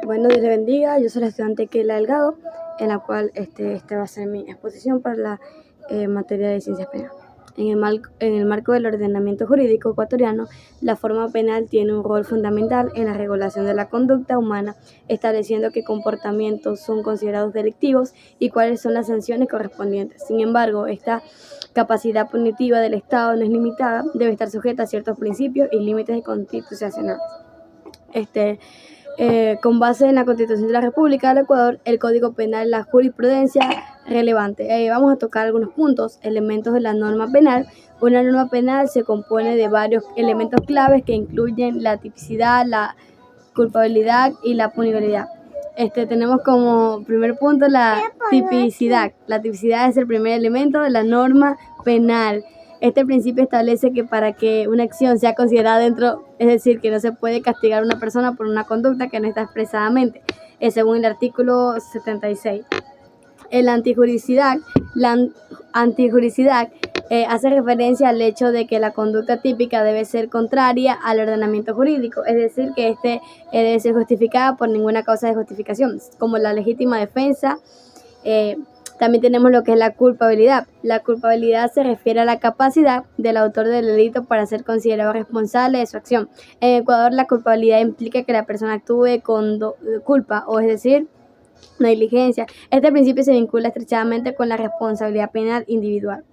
Bueno, Dios le bendiga. Yo soy la estudiante Keila Delgado, en la cual esta va a ser mi exposición para la materia de ciencias penales. En el marco del ordenamiento jurídico ecuatoriano, la forma penal tiene un rol fundamental en la regulación de la conducta humana, estableciendo qué comportamientos son considerados delictivos y cuáles son las sanciones correspondientes. Sin embargo, esta capacidad punitiva del Estado no es limitada, debe estar sujeta a ciertos principios y límites constitucionales. Con base en la Constitución de la República del Ecuador, el Código Penal, la jurisprudencia relevante. Vamos a tocar algunos puntos, elementos de la norma penal. Una norma penal se compone de varios elementos claves que incluyen la tipicidad, la culpabilidad y la punibilidad. Tenemos como primer punto la tipicidad. La tipicidad es el primer elemento de la norma penal. Este principio establece que para que una acción sea considerada dentro, es decir, que no se puede castigar a una persona por una conducta que no está expresadamente, según el artículo 76. La antijuricidad hace referencia al hecho de que la conducta típica debe ser contraria al ordenamiento jurídico, es decir, que debe ser justificada por ninguna causa de justificación, como la legítima defensa. También tenemos lo que es la culpabilidad. La culpabilidad se refiere a la capacidad del autor del delito para ser considerado responsable de su acción. En Ecuador, la culpabilidad implica que la persona actúe con culpa, o es decir, negligencia. Este principio se vincula estrechamente con la responsabilidad penal individual.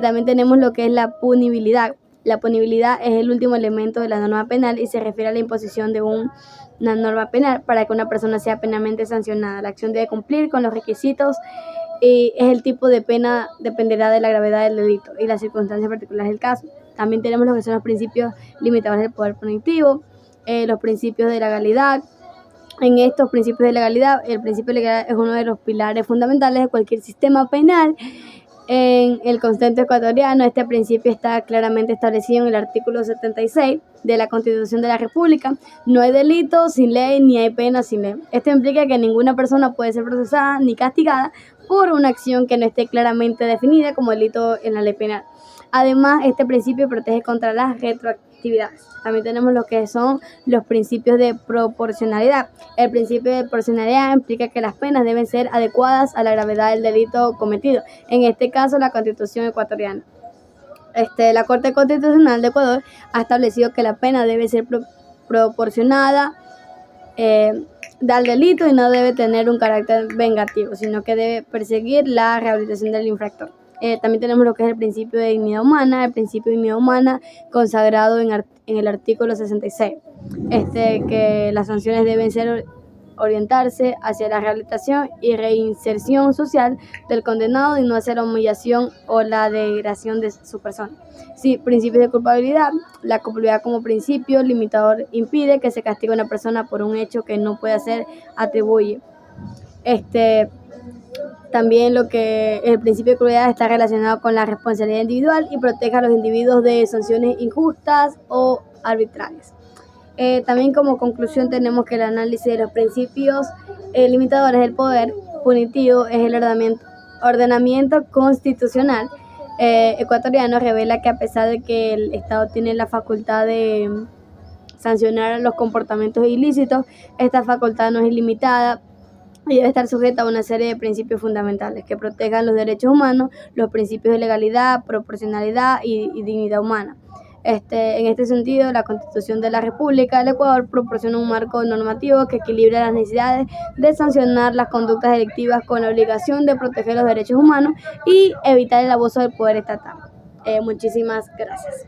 También tenemos lo que es la punibilidad. La punibilidad es el último elemento de la norma penal y se refiere a la imposición de una norma penal para que una persona sea penalmente sancionada. La acción debe cumplir con los requisitos y el tipo de pena dependerá de la gravedad del delito y las circunstancias particulares del caso. También tenemos lo que son los principios limitadores del poder punitivo, los principios de legalidad. En estos principios de legalidad, el principio de legalidad es uno de los pilares fundamentales de cualquier sistema penal. En el concepto ecuatoriano, este principio está claramente establecido en el artículo 76 de la Constitución de la República. No hay delito sin ley, ni hay pena sin ley. Esto implica que ninguna persona puede ser procesada ni castigada por una acción que no esté claramente definida como delito en la ley penal. Además, este principio protege contra las retroactividades. También tenemos lo que son los principios de proporcionalidad. El principio de proporcionalidad implica que las penas deben ser adecuadas a la gravedad del delito cometido. En este caso, la Constitución ecuatoriana. La Corte Constitucional de Ecuador ha establecido que la pena debe ser proporcionada al delito y no debe tener un carácter vengativo, sino que debe perseguir la rehabilitación del infractor. También tenemos lo que es el principio de dignidad humana, consagrado en el artículo 66, que las sanciones deben ser orientarse hacia la rehabilitación y reinserción social del condenado y no hacia la humillación o la degradación de su persona. Sí, principios de culpabilidad. La culpabilidad como principio limitador impide que se castigue a una persona por un hecho que no puede ser atribuye. También lo que el principio de crueldad está relacionado con la responsabilidad individual y protege a los individuos de sanciones injustas o arbitrarias. También como conclusión tenemos que el análisis de los principios limitadores del poder punitivo es el ordenamiento constitucional ecuatoriano revela que a pesar de que el Estado tiene la facultad de sancionar los comportamientos ilícitos, esta facultad no es ilimitada y debe estar sujeta a una serie de principios fundamentales que protejan los derechos humanos, los principios de legalidad, proporcionalidad y dignidad humana. En este sentido, la Constitución de la República del Ecuador proporciona un marco normativo que equilibra las necesidades de sancionar las conductas delictivas con la obligación de proteger los derechos humanos y evitar el abuso del poder estatal. Muchísimas gracias.